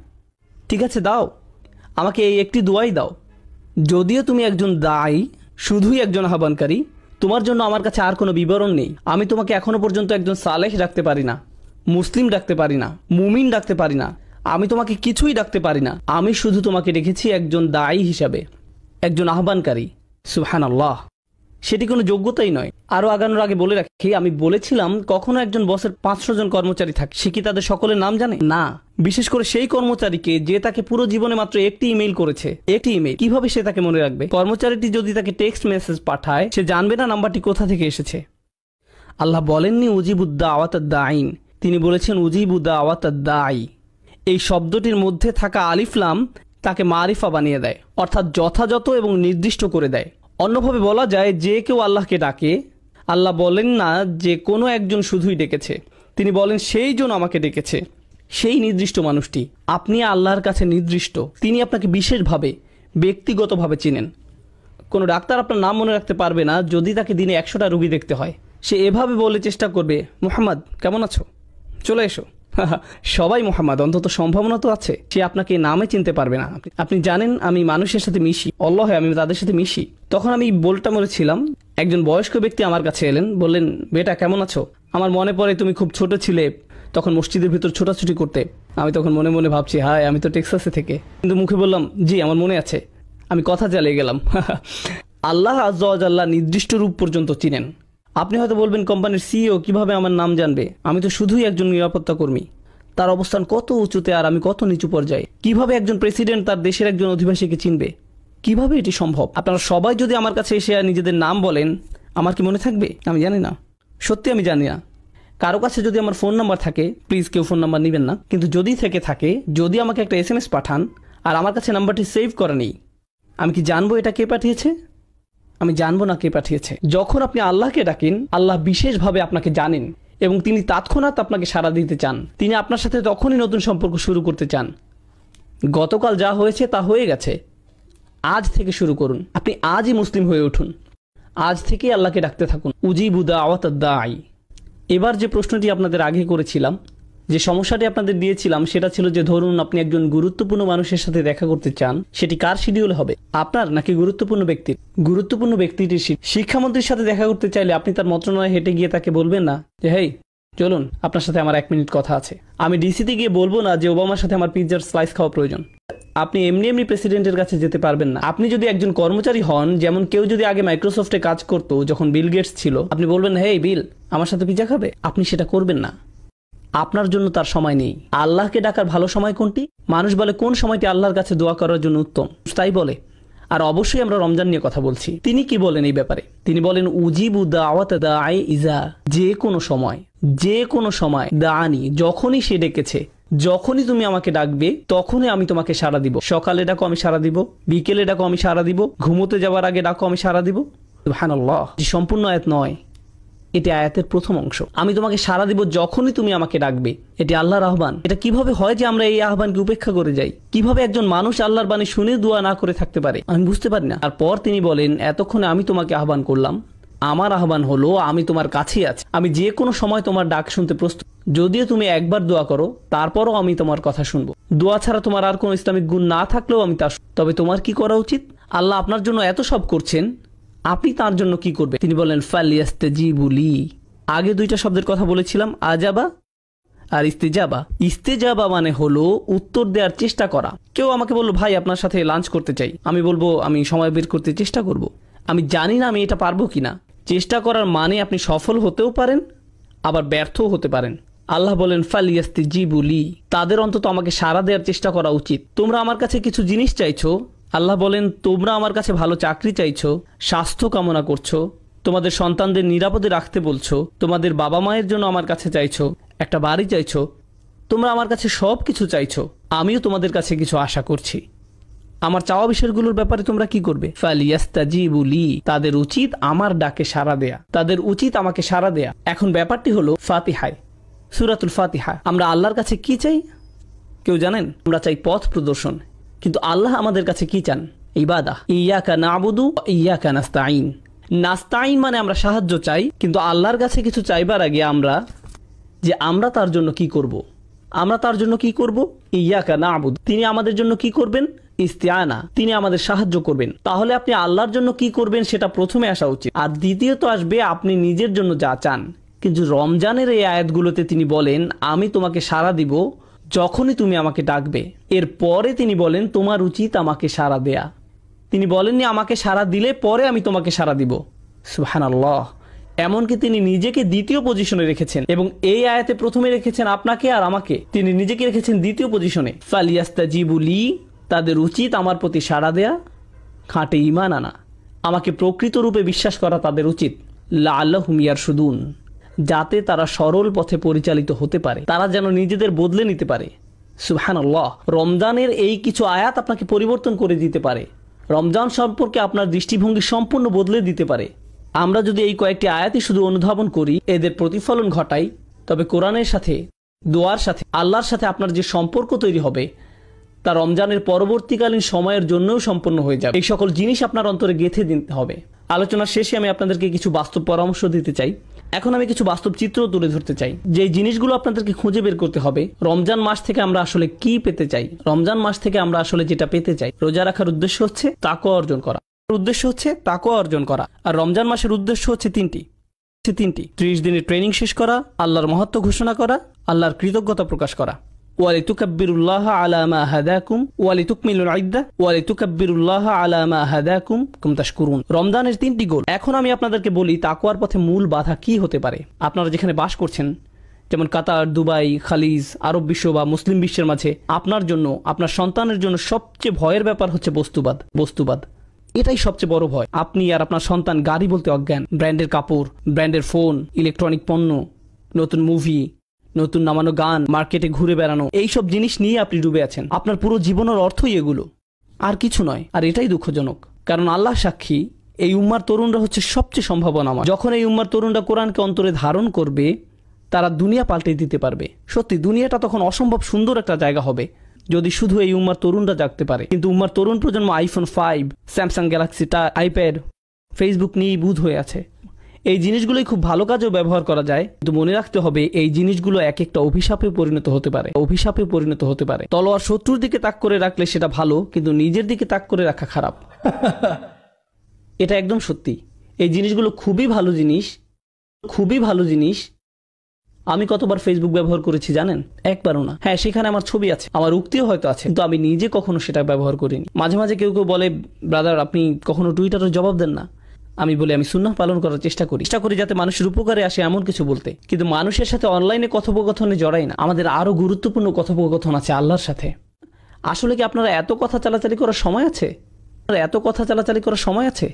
ঠিক আছে, দাও আমাকে এই একটি দোয়াই দাও। যদিও তুমি একজন দায়ী, শুধুই একজন আহ্বানকারী, তোমার জন্য আমার কাছে আর কোনো বিবরণ নেই। আমি তোমাকে এখনো পর্যন্ত একজন সালেহ ডাকতে পারি না, মুসলিম ডাকতে পারি না, মুমিন ডাকতে পারি না, আমি তোমাকে কিছুই ডাকতে পারি না। আমি শুধু তোমাকে রেখেছি একজন দায়ী হিসাবে, একজন আহ্বানকারী। সুবহানাল্লাহ, সেটি কোনো যোগ্যতাই নয়। আরও আগানোর আগে বলে রাখি, আমি বলেছিলাম কখনো একজন বসের 500 জন কর্মচারী থাকে, সে কি তাদের সকলের নাম জানে? না। বিশেষ করে সেই কর্মচারীকে যে তাকে পুরো জীবনে মাত্র একটি ইমেইল করেছে, একটি ইমেইল, কিভাবে সে তাকে মনে রাখবে? কর্মচারীটি যদি তাকে টেক্সট মেসেজ পাঠায়, সে জানবে না নাম্বারটি কোথা থেকে এসেছে। আল্লাহ বলেননি উজিবুদ দাওয়াতাদ দাঈন, তিনি বলেছেন উজিবুদ দাওয়াতাদ দাঈ। এই শব্দটির মধ্যে থাকা আলিফ লাম তাকে মারিফা বানিয়ে দেয়, অর্থাৎ যথাযথ এবং নির্দিষ্ট করে দেয়। অন্যভাবে বলা যায়, যে কেউ আল্লাহকে ডাকে, আল্লাহ বলেন না যে কোনো একজন শুধুই ডেকেছে, তিনি বলেন সেই জন আমাকে ডেকেছে, সেই নির্দিষ্ট মানুষটি। আপনি আল্লাহর কাছে নির্দিষ্ট, তিনি আপনাকে বিশেষভাবে ব্যক্তিগতভাবে চিনেন। কোনো ডাক্তার আপনার নাম মনে রাখতে পারবে না যদি তাকে দিনে 100টা রোগী দেখতে হয়। সে এভাবে বলে চেষ্টা করবে, মুহাম্মদ কেমন আছো, চলে এসো। সবাই মোহাম্মদ, অন্তত সম্ভাবনা তো আছে। সে আপনাকে নামে চিনতে পারবে না। আপনি জানেন আমি মানুষের সাথে মিশি, অল্লাহে আমি তাদের সাথে মিশি। তখন আমি বলটা মরেছিলাম, একজন বয়স্ক ব্যক্তি আমার কাছে এলেন, বললেন বেটা কেমন আছো? আমার মনে পড়ে তুমি খুব ছোট ছিলে, তখন মসজিদের ভিতর ছোটাছুটি করতে। আমি তখন মনে মনে ভাবছি, হায় আমি তো টেক্সাসে থেকে, কিন্তু মুখে বললাম জি আমার মনে আছে। আমি কথা চালিয়ে গেলাম। আল্লাহ আজ্জা ওয়া জাল্লা নির্দিষ্ট রূপ পর্যন্ত চিনেন। আপনি হয়তো বলবেন কোম্পানির সিইও কিভাবে আমার নাম জানবে? আমি তো শুধুই একজন নিরাপত্তা কর্মী। তার অবস্থান কত উঁচুতে আর আমি কত নিচু পর্যায়ে। কিভাবে একজন প্রেসিডেন্ট তার দেশের একজন অধিবাসীকে চিনবে? কিভাবে এটি সম্ভব? আপনারা সবাই যদি আমার কাছে এসে নিজেদের নাম বলেন, আমার কি মনে থাকবে? আমি জানি না, সত্যি আমি জানি না। কারো কাছে যদি আমার ফোন নাম্বার থাকে, প্লিজ কেউ ফোন নাম্বার নেবেন না, কিন্তু যদি থেকে থাকে, যদি আমাকে একটা SMS পাঠান আর আমার কাছে নাম্বারটি সেভ করা নেই, আমি কি জানবো এটা কে পাঠিয়েছে? আমি জানবো না কে পাঠিয়েছে। যখন আপনি আল্লাহকে ডাকেন, আল্লাহ বিশেষভাবে আপনাকে জানেন এবং তিনি তৎক্ষণাৎ আপনাকে সাড়া দিতে চান। তিনি আপনার সাথে তখনই নতুন সম্পর্ক শুরু করতে চান। গতকাল যা হয়েছে তা হয়ে গেছে, আজ থেকে শুরু করুন। আপনি আজই মুসলিম হয়ে উঠুন, আজ থেকেই আল্লাহকে ডাকতে থাকুন। উজিবু দাওয়াতাদ দাঈ। এবার যে প্রশ্নটি আপনাদের আগে করেছিলাম, যে সমস্যাটি আপনাদের দিয়েছিলাম, সেটা ছিল যে ধরুন আপনি একজন গুরুত্বপূর্ণ মানুষের সাথে দেখা করতে চান, সেটি কার শিডিউল হবে? আপনার নাকি গুরুত্বপূর্ণ ব্যক্তির? গুরুত্বপূর্ণ ব্যক্তিটির। শিক্ষামন্ত্রীর সাথে দেখা করতে চাইলে আপনি তার মন্ত্রণালয়ে হেঁটে গিয়ে তাকে বলবেন না যে হেই চলুন আপনার সাথে আমার 1 মিনিট কথা আছে। আমি ডিসিতে গিয়ে বলবো না যে ওবামার সাথে আমার পিৎজার স্লাইস খাওয়া প্রয়োজন। আপনি এমনি এমনি প্রেসিডেন্টের কাছে যেতে পারবেন না। আপনি যদি একজন কর্মচারী হন, যেমন কেউ যদি আগে মাইক্রোসফটে কাজ করতো যখন বিল গেটস ছিল, আপনি বলবেন হেই বিল আমার সাথে পিৎজা খাবে? আপনি সেটা করবেন না। আপনার জন্য তার সময় নেই। আল্লাহকে ডাকার ভালো সময় কোনটি? মানুষ বলে কোন সময়টি আল্লাহর কাছে দোয়া করার জন্য উত্তম, তাই বলে। আর অবশ্যই আমরা রমজান নিয়ে কথা বলছি। তিনি কি বলেন এই ব্যাপারে? তিনি বলেন উজিবু দাওয়াতা দাঈ ইজা, যে কোনো সময়, যে কোনো সময়, দাআনি, যখনই সে ডেকেছে, যখনই তুমি আমাকে ডাকবে তখনই আমি তোমাকে সাড়া দিব। সকালে ডাকো আমি সাড়া দিব, বিকেলে ডাকো আমি সাড়া দিব, ঘুমোতে যাওয়ার আগে ডাকো আমি সাড়া দিব। সুবহানাল্লাহ। সম্পূর্ণ আয়াত নয়, এটি আয়াতের প্রথম অংশ। আমি তোমাকে সাড়া দিব যখনই তুমি আমাকে ডাকবে, এটি আল্লাহর আহ্বান। এটা কিভাবে হয় যে আমরা এই আহ্বানকে উপেক্ষা করে যাই? কিভাবে একজন মানুষ আল্লাহর বাণী শুনে দোয়া না করে থাকতে পারে? আমি বুঝতে পারি না। তারপর তিনি বলেন এতক্ষণে আমি তোমাকে আহ্বান করলাম, আমার আহ্বান হলো আমি তোমার কাছেই আছি, আমি যে কোনো সময় তোমার ডাক শুনতে প্রস্তুত। যদিও তুমি একবার দোয়া করো, তারপরও আমি তোমার কথা শুনবো। দোয়া ছাড়া তোমার আর কোনো ইসলামিক গুণ না থাকলেও আমি তা। তবে তোমার কি করা উচিত? আল্লাহ আপনার জন্য এত সব করছেন, আপনি তার জন্য কি করবে? তিনি বলেন ফালিয়াস্তাজিবু লি। আগে 2টা শব্দের কথা বলেছিলাম, আজাবা আর ইস্তেজাবা, ইস্তেজাবা মানে হলো উত্তর দেওয়ার চেষ্টা করা। কেউ আমাকে বললো ভাই আপনার সাথে লাঞ্চ করতে চাই, আমি বলবো আমি সময় বের করতে চেষ্টা করব। আমি জানি না আমি এটা পারবো কিনা। চেষ্টা করার মানে আপনি সফল হতেও পারেন, আবার ব্যর্থও হতে পারেন। আল্লাহ বলেন ফালিয়াস্তাজিবু লি, তাদের অন্তত আমাকে সাড়া দেওয়ার চেষ্টা করা উচিত। তোমরা আমার কাছে কিছু জিনিস চাইছো, আল্লাহ বলেন তোমরা আমার কাছে ভালো চাকরি চাইছো, স্বাস্থ্য কামনা করছো, তোমাদের সন্তানদের নিরাপদে রাখতে বলছো, তোমাদের বাবা মায়ের জন্য আমার কাছে চাইছো, একটা বাড়ি চাইছো, তোমরা আমার কাছে সব কিছু চাইছো, আমিও তোমাদের কাছে কিছু আশা করছি। আমার চাওয়া বিষয়গুলোর ব্যাপারে তোমরা কি করবে? ফালিয়াস্তাজিবু লি, তাদের উচিত আমার ডাকে সাড়া দেয়া, তাদের উচিত আমাকে সাড়া দেয়া। এখন ব্যাপারটি হলো ফাতিহায়, সূরাতুল ফাতিহা, আমরা আল্লাহর কাছে কি চাই কেউ জানেন? আমরা চাই পথ প্রদর্শন, কিন্তু আল্লাহ আমাদের কাছে কি চান? ইবাদাহ। ইয়াকা নাবুদু ওয়া ইয়াকা নাস্তাঈন। নাস্তাঈন মানে আমরা সাহায্য চাই, কিন্তু আল্লাহর কাছে কিছু চাইবার আগে আমরা তার জন্য কি করব। আমরা তার জন্য কি করব? ইয়াকা নাবুদু, তিনি আমাদের জন্য কি করবেন? ইস্তিআনা, তিনি আমাদের সাহায্য করবেন। তাহলে আপনি আল্লাহর জন্য কি করবেন সেটা প্রথমে আসা উচিত, আর দ্বিতীয়ত আসবে আপনি নিজের জন্য যা চান। কিন্তু রমজানের এই আয়াতগুলোতে তিনি বলেন আমি তোমাকে সাড়া দিব যখনই তুমি আমাকে ডাকবে। এরপরে তিনি বলেন তোমার উচিত আমাকে সাড়া দেয়া। তিনি বলেননি আমাকে সাড়া দিলে পরে আমি তোমাকে সাড়া দিব। সুবহানাল্লাহ। এমনকি তিনি নিজেকে দ্বিতীয় পজিশনে রেখেছেন, এবং এই আয়াতে প্রথমে রেখেছেন আপনাকে আর আমাকে, তিনি নিজেকে রেখেছেন দ্বিতীয় পজিশনে। ফালিয়াস্তাজিবু লি, তাদের উচিত আমার প্রতি সাড়া দেয়া, খাঁটে ঈমান আনা, আমাকে প্রকৃত রূপে বিশ্বাস করা তাদের উচিত। লাআল্লাহুম ইয়ারশুদুন, যাতে তারা সরল পথে পরিচালিত হতে পারে, তারা যেন নিজেদের বদলে নিতে পারে। সুবহানাল্লাহ। রমজানের এই কিছু আয়াত আপনাকে পরিবর্তন করে দিতে পারে, রমজান সম্পর্কে আপনার দৃষ্টিভঙ্গি সম্পূর্ণ বদলে দিতে পারে। আমরা যদি এই কয়েকটি আয়াতই শুধু অনুধাবন করি, এদের প্রতিফলন ঘটাই, তবে কোরআনের সাথে, দোয়ার সাথে, আল্লাহর সাথে আপনার যে সম্পর্ক তৈরি হবে তা রমজানের পরবর্তীকালীন সময়ের জন্যও সম্পন্ন হয়ে যাবে। এই সকল জিনিস আপনার অন্তরে গেঁথে দিতে হবে। আলোচনার শেষে আমি আপনাদেরকে কিছু বাস্তব পরামর্শ দিতে চাই। এখন আমি কিছু বাস্তব চিত্র তুলে ধরতে চাই, যে জিনিসগুলো আপনাদেরকে খুঁজে বের করতে হবে। রমজান মাস থেকে আমরা আসলে কি পেতে চাই, রমজান মাস থেকে আমরা আসলে যেটা পেতে চাই। রোজা রাখার উদ্দেশ্য হচ্ছে তাকওয়া অর্জন করা, উদ্দেশ্য হচ্ছে তাকওয়া অর্জন করা। আর রমজান মাসের উদ্দেশ্য হচ্ছে তিনটি। 30 দিনের ট্রেনিং শেষ করা, আল্লাহর মহত্ব ঘোষণা করা, আল্লাহর কৃতজ্ঞতা প্রকাশ করা। ওয়ালিতুকাব্বিরুল্লাহ আলা মা হাদাকুম ওয়ালিতুকমিলুল ইদ্দাহ ওয়ালিতুকাব্বিরুল্লাহ আলা মা হাদাকুম কুম তাশকুরুন। রমজানের 3টি গোল। এখন আমি আপনাদেরকে বলি তাকওয়ার পথে মূল বাধা কি হতে পারে। আপনারা যেখানে বাস করছেন, যেমন কাতার, দুবাই, খালিজ, আরব বিশ্ব বা মুসলিম বিশ্বের মাঝে, আপনার জন্য, আপনার সন্তানের জন্য সবচেয়ে ভয়ের ব্যাপার হচ্ছে বস্তুবাদ। এটাই সবচেয়ে বড় ভয়। আপনি আর আপনার সন্তান গাড়ি বলতে অজ্ঞান, ব্র্যান্ডের কাপড়, ব্র্যান্ডের ফোন, ইলেকট্রনিক পণ্য, নতুন মুভি, নতুন নামানো গান, মার্কেটে ঘুরে বেড়ানো, এইসব জিনিস নিয়ে আপনি ডুবে আছেন। আপনার পুরো জীবনের অর্থই এগুলো, আর কিছু নয়। আর এটাই দুঃখজনক, কারণ আল্লাহ সাক্ষী, এই উম্মার তরুণরা হচ্ছে সবচেয়ে সম্ভাবনাময়। যখন এই উম্মার তরুণরা কোরআনকে অন্তরে ধারণ করবে, তারা দুনিয়া পাল্টে দিতে পারবে। সত্যি দুনিয়াটা তখন অসম্ভব সুন্দর একটা জায়গা হবে, যদি শুধু এই উম্মার তরুণরা জাগতে পারে। কিন্তু উম্মার তরুণ প্রজন্ম iPhone 5, Samsung Galaxy, iPad, Facebook নিয়েই বুঁদ হয়ে আছে। এই জিনিসগুলোই খুব ভালো কাজেও ব্যবহার করা যায়, কিন্তু মনে রাখতে হবে এই জিনিসগুলো এক একটা অভিশাপে পরিণত হতে পারে। তলোয়ার শত্রুর দিকে তাক করে রাখলে সেটা ভালো, কিন্তু নিজের দিকে তাক করে রাখা খারাপ। এটা একদম সত্যি। এই জিনিসগুলো খুবই ভালো জিনিস। আমি কতবার ফেসবুক ব্যবহার করেছি জানেন? একবারও না। হ্যাঁ, সেখানে আমার ছবি আছে, আমার উক্তিও হয়তো আছে, কিন্তু আমি নিজে কখনো সেটা ব্যবহার করিনি। মাঝে মাঝে কেউ বলে, ব্রাদার আপনি কখনো টুইটারে জবাব দেন না। আমি বলি আমি সুন্নাহ পালন করার চেষ্টা করি যাতে মানুষের উপকারে আসে এমন কিছু বলতে, কিন্তু মানুষের সাথে অনলাইনে কথোপকথনে জড়াই না। আমাদের আরো গুরুত্বপূর্ণ কথোপকথন আছে আল্লাহর সাথে। আসলে কি আপনারা এত কথা চালাচালি করার সময় আছে?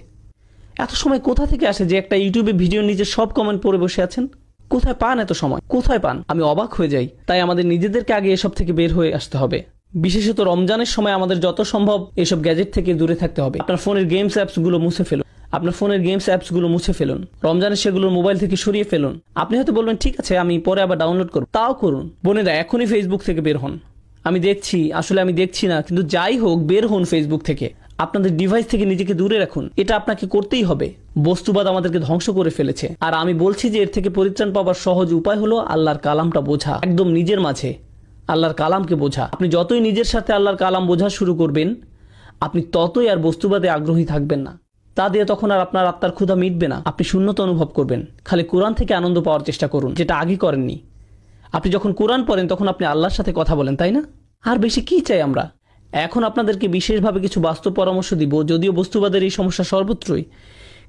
এত সময় কোথা থেকে আসে যে একটা ইউটিউবে ভিডিও নিচে সব কমেন্ট পড়ে বসে আছেন? কোথায় পান এত সময়? কোথায় পান? আমি অবাক হয়ে যাই। তাই আমাদের নিজেদেরকে আগে এসব থেকে বের হয়ে আসতে হবে। বিশেষত রমজানের সময় আমাদের যত সম্ভব এসব গ্যাজেট থেকে দূরে থাকতে হবে। আপনার ফোনের গেমস অ্যাপসগুলো মুছে ফেলুন। রমজানের সেগুলো মোবাইল থেকে সরিয়ে ফেলুন। আপনি হয়তো বলবেন ঠিক আছে আমি পরে আবার ডাউনলোড করব, তাও করুন। বোনেরা এখনই ফেসবুক থেকে বের হন। আমি দেখছি না, কিন্তু যাই হোক বের হন ফেসবুক থেকে। আপনাদের ডিভাইস থেকে নিজেকে দূরে রাখুন। এটা আপনাকে করতেই হবে। বস্তুবাদ আমাদেরকে ধ্বংস করে ফেলেছে, আর আমি বলছি যে এর থেকে পরিত্রাণ পাওয়ার সহজ উপায় হলো আল্লাহর কালামটা বোঝা, একদম নিজের মাঝে আল্লাহর কালামকে বোঝা। আপনি যতই নিজের সাথে আল্লাহর কালাম বোঝা শুরু করবেন, আপনি ততই আর বস্তুবাদে আগ্রহী থাকবেন না। তা দিয়ে তখন আর আপনার আত্মার ক্ষুধা মিটবে না। আপনি শূন্যতা অনুভব করবেন। খালি কোরআন থেকে আনন্দ পাওয়ার চেষ্টা করুন, যেটা আগে করেননি। আপনি যখন কোরআন পড়েন তখন আপনি আল্লাহর সাথে কথা বলেন, তাই না? আর বেশি কি চাই আমরা? এখন আপনাদেরকে বিশেষভাবে কিছু বাস্তব পরামর্শ দিব, যদিও বস্তুবাদের এই সমস্যা সর্বত্রই,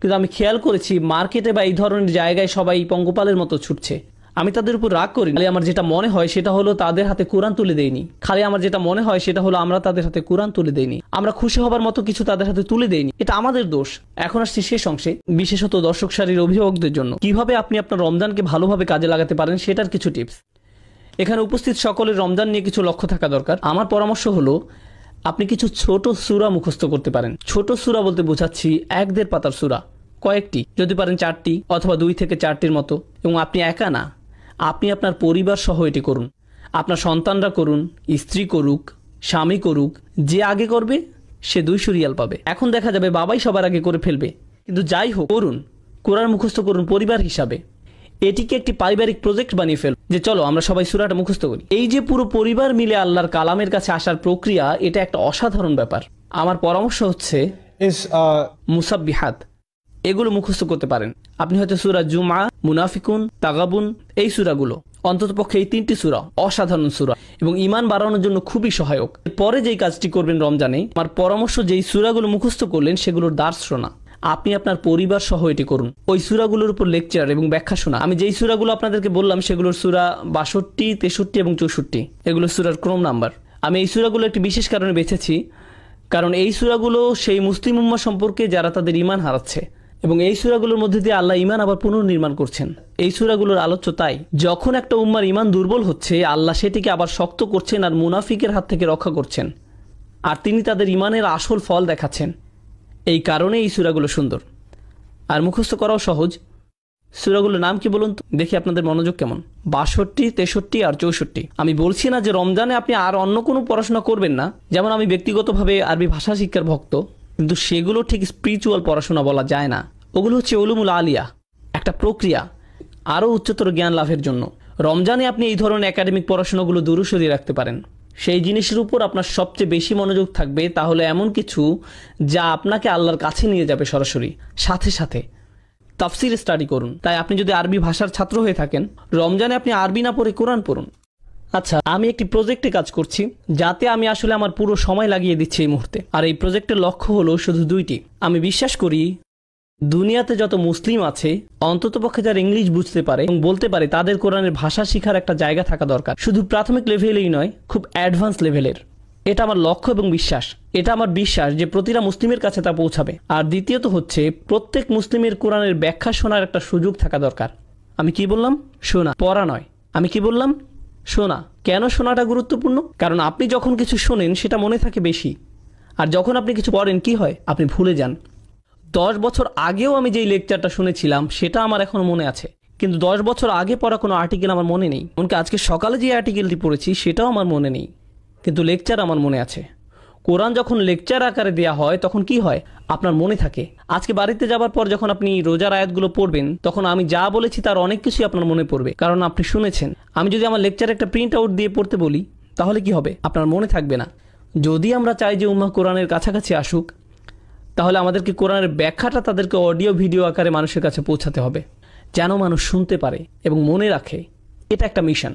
কিন্তু আমি খেয়াল করেছি মার্কেটে বা এই ধরনের জায়গায় সবাই পঙ্গপালের মতো ছুটছে। আমি তাদের উপর রাগ করি, খালি আমার যেটা মনে হয় সেটা হলো তাদের হাতে কোরআন তুলে দেয়নি। খালি আমার যেটা মনে হয় সেটা হলো আমরা তাদের হাতে কোরআন তুলে দেইনি, আমরা খুশি হবার মতো কিছু তাদের হাতে তুলে দেইনি। এটা আমাদের দোষ। এখন আসছি শেষ অংশে, বিশেষত দর্শক সারির অভিভাবকদের জন্য কিভাবে আপনি আপনার রমজানকে ভালোভাবে কাজে লাগাতে পারেন সেটার কিছু টিপস। এখানে উপস্থিত সকলের রমজান নিয়ে কিছু লক্ষ্য থাকা দরকার। আমার পরামর্শ হলো আপনি কিছু ছোট সূরা মুখস্থ করতে পারেন। ছোট সূরা বলতে বোঝাচ্ছি 1-1.5 পাতার সূরা, কয়েকটি, যদি পারেন 4টি অথবা 2 থেকে 4টির মতো। এবং আপনি একা না, আপনি আপনার পরিবার সহ এটি করুন। আপনার সন্তানরা করুন, স্ত্রী করুক, স্বামী করুক, যে আগে করবে সে 200 রিয়াল পাবে। এখন দেখা যাবে বাবাই সবার আগে করে ফেলবে, কিন্তু যাই হোক করুন, কোরআন মুখস্থ করুন পরিবার হিসাবে। এটিকে একটি পারিবারিক প্রজেক্ট বানিয়ে ফেল, যে চলো আমরা সবাই সূরাটা মুখস্থ করি। এই যে পুরো পরিবার মিলে আল্লাহর কালামের কাছে আসার প্রক্রিয়া, এটা একটা অসাধারণ ব্যাপার। আমার পরামর্শ হচ্ছে মুসাব্বিহাত, এগুলো মুখস্থ করতে পারেন। আপনি হয়তো সূরা জুমআ, মুনাফিকুন, তাগাবুন, এই সূরাগুলো, অন্ততপক্ষে এই 3টি সূরা অসাধারণ সূরা এবং ঈমান বাড়ানোর জন্য খুবই সহায়ক। পরে যেই কাজটি করবেন রমজানে, আমার পরামর্শ যেই সূরাগুলো মুখস্থ করলেন সেগুলোর দার্স শোনা। আপনি আপনার পরিবার সহ এটি করুন, ওই সূরাগুলোর উপর লেকচার এবং ব্যাখ্যা শোনা। আমি যেই সূরাগুলো আপনাদেরকে বললাম সেগুলোর সূরা 62, 63 এবং 64, এগুলো সূরার ক্রম নাম্বার। আমি এই সূরাগুলো একটি বিশেষ কারণে বেছেছি, কারণ এই সূরাগুলো সেই মুসলিম উম্মাহ সম্পর্কে যারা তাদের ঈমান হারাচ্ছে, এবং এই সূরাগুলোর মধ্যে দিয়ে আল্লাহ ঈমান আবার পুনর্নির্মাণ করছেন। এই সূরাগুলোর আলোচ্য তাই, যখন একটা উম্মার ঈমান দুর্বল হচ্ছে, আল্লাহ সেটিকে আবার শক্ত করছেন আর মুনাফিকের হাত থেকে রক্ষা করছেন, আর তিনি তাদের ঈমানের আসল ফল দেখাচ্ছেন। এই কারণে এই সূরাগুলো সুন্দর আর মুখস্থ করাও সহজ। সূরাগুলোর নাম কি বলুন তো, দেখি আপনাদের মনোযোগ কেমন। 62, 63 আর 64। আমি বলছি না যে রমজানে আপনি আর অন্য কোনো পড়াশোনা করবেন না, যেমন আমি ব্যক্তিগতভাবে আরবি ভাষা শিক্ষার ভক্ত, কিন্তু সেগুলো ঠিক স্পিরিচুয়াল পড়াশোনা বলা যায় না। ওগুলো হচ্ছে উলুমুল আলিয়া, একটা প্রক্রিয়া আরও উচ্চতর জ্ঞান লাভের জন্য। রমজানে আপনি এই ধরনের একাডেমিক পড়াশোনাগুলো দূরে সরিয়ে রাখতে পারেন। সেই জিনিসের উপর আপনার সবচেয়ে বেশি মনোযোগ থাকবে, তাহলে এমন কিছু যা আপনাকে আল্লাহর কাছে নিয়ে যাবে সরাসরি। সাথে সাথে তাফসির স্টাডি করুন। তাই আপনি যদি আরবি ভাষার ছাত্র হয়ে থাকেন, রমজানে আপনি আরবি না পড়ে কোরআন পড়ুন। আচ্ছা, আমি একটি প্রজেক্টে কাজ করছি, যাতে আমি আসলে আমার পুরো সময় লাগিয়ে দিচ্ছি এই মুহূর্তে। আর এই প্রজেক্টের লক্ষ্য হলো শুধু 2টি। আমি বিশ্বাস করি দুনিয়াতে যত মুসলিম আছে, অন্ততপক্ষে যারা ইংলিশ বুঝতে পারে এবং বলতে পারে, তাদের কোরআনের ভাষা শেখার একটা জায়গা থাকা দরকার। শুধু প্রাথমিক লেভেলেই নয়, খুব অ্যাডভান্স লেভেলের। এটা আমার লক্ষ্য এবং বিশ্বাস। এটা আমার বিশ্বাস যে প্রতিটা মুসলিমের কাছে তা পৌঁছাবে। আর দ্বিতীয়ত হচ্ছে, প্রত্যেক মুসলিমের কোরআনের ব্যাখ্যা শোনার একটা সুযোগ থাকা দরকার। আমি কি বললাম? শোনা, পড়া নয়। আমি কি বললাম? শোনা। কেন শোনাটা গুরুত্বপূর্ণ? কারণ আপনি যখন কিছু শোনেন সেটা মনে থাকে বেশি, আর যখন আপনি কিছু পড়েন কি হয়? আপনি ভুলে যান। 10 বছর আগেও আমি যেই লেকচারটা শুনেছিলাম সেটা আমার এখনো মনে আছে, কিন্তু 10 বছর আগে পড়া কোনো আর্টিকেল আমার মনে নেই। এমনকি আজকে সকালে যে আর্টিকেলটি পড়েছি সেটাও আমার মনে নেই, কিন্তু লেকচার আমার মনে আছে। কোরআন যখন লেকচার আকারে দেওয়া হয় তখন কি হয়? আপনার মনে থাকে। আজকে বাড়িতে যাবার পর যখন আপনি রোজার আয়াতগুলো পড়বেন, তখন আমি যা বলেছি তার অনেক কিছুই আপনার মনে পড়বে, কারণ আপনি শুনেছেন। আমি যদি আমার লেকচার একটা প্রিন্ট আউট দিয়ে পড়তে বলি, তাহলে কি হবে? আপনার মনে থাকবে না। যদি আমরা চাই যে উম্মাহ কোরআনের কাছাকাছি আসুক, তাহলে আমাদেরকে কোরআনের ব্যাখ্যাটা তাদেরকে অডিও ভিডিও আকারে মানুষের কাছে পৌঁছাতে হবে, যেন মানুষ শুনতে পারে এবং মনে রাখে। এটা একটা মিশন,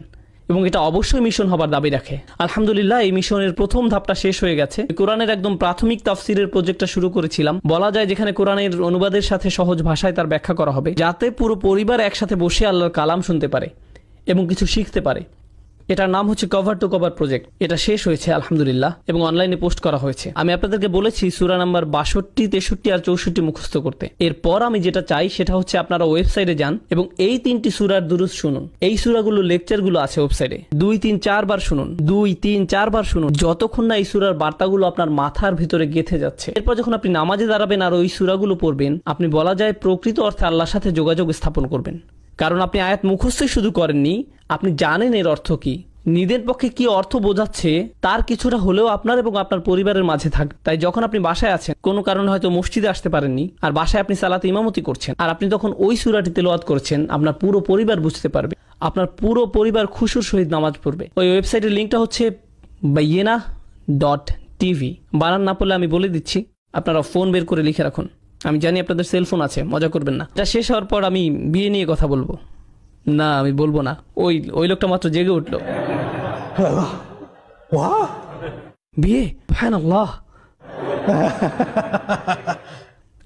এবং এটা অবশ্যই মিশন হবার দাবি রাখে। আলহামদুলিল্লাহ, এই মিশনের প্রথম ধাপটা শেষ হয়ে গেছে। কোরআনের একদম প্রাথমিক তাফসিরের প্রজেক্টটা শুরু করেছিলাম, বলা যায়, যেখানে কোরআনের অনুবাদের সাথে সহজ ভাষায় তার ব্যাখ্যা করা হবে, যাতে পুরো পরিবার একসাথে বসে আল্লাহর কালাম শুনতে পারে এবং কিছু শিখতে পারে। এটার নাম হচ্ছে কভার টু কভার প্রজেক্ট। এটা শেষ হয়েছে আলহামদুলিল্লাহ, এবং অনলাইনে পোস্ট করা হয়েছে। আমি আপনাদেরকে বলেছি সূরা নাম্বার 62, 63 আর 64 মুখস্থ করতে। এরপর আমি যেটা চাই সেটা হচ্ছে আপনারা ওয়েবসাইটে যান এবং এই 3টি সূরার দুরূদ শুনুন। এই সূরাগুলো লেকচারগুলো আছে ওয়েবসাইটে, 2, 3, 4 বার শুনুন। 2, 3, 4 বার শুনুন, যতক্ষণ না এই সূরার বার্তাগুলো আপনার মাথার ভিতরে গেঁথে যাচ্ছে। এরপর যখন আপনি নামাজে দাঁড়াবেন আর ওই সূরাগুলো পড়বেন, আপনি বলা যায় প্রকৃত অর্থে আল্লাহর সাথে যোগাযোগ স্থাপন করবেন। কারণ আপনি আয়াত মুখস্থই শুধু করেননি, আপনি জানেন এর অর্থ কি, নিজের পক্ষে কি অর্থ বোঝাচ্ছে তার কিছুটা হলেও আপনার এবং আপনার পরিবারের মাঝে থাকবে। তাই যখন আপনি বাসায় আছেন, কোনো কারণে হয়তো মসজিদে আসতে পারেননি, আর বাসায় আপনি সালাতে ইমামতি করছেন, আর আপনি তখন ওই সূরাটি তেলাওয়াত করছেন, আপনার পুরো পরিবার বুঝতে পারবে, আপনার পুরো পরিবার খুশুর সহিত নামাজ পড়বে। ওই ওয়েবসাইটের লিঙ্কটা হচ্ছে bayyinah.tv। বানান না পড়লে আমি বলে দিচ্ছি, আপনারা ফোন বের করে লিখে রাখুন। আমি জানি আপনাদের সেলফোন আছে, মজা করবেন না। এটা শেষ হওয়ার পর আমি বিয়ে নিয়ে কথা বলবো, না আমি বলবো না, ওই ওই লোকটা মাত্র জেগে উঠলো। বিয়ে, সুবহানাল্লাহ।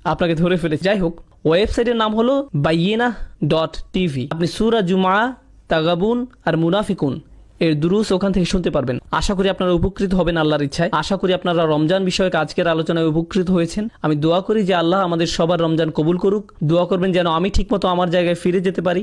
আপনাকে ধরে ফেলেছে। যাই হোক, ওয়েবসাইটের নাম হলো bayyinah.tv। আপনি সূরা জুমআ, তাগাবুন আর মুনাফিকুন এর দুরুস ওখান থেকে শুনতে পারবেন। আশা করি আপনারা উপকৃত হবেন আল্লাহর ইচ্ছায়। আশা করি আপনারা রমজান বিষয়ক আজকের আলোচনায় উপকৃত হয়েছেন। আমি দোয়া করি যে আল্লাহ আমাদের সবার রমজান কবুল করুক। দোয়া করবেন যেন আমি ঠিকমতো আমার জায়গায় ফিরে যেতে পারি।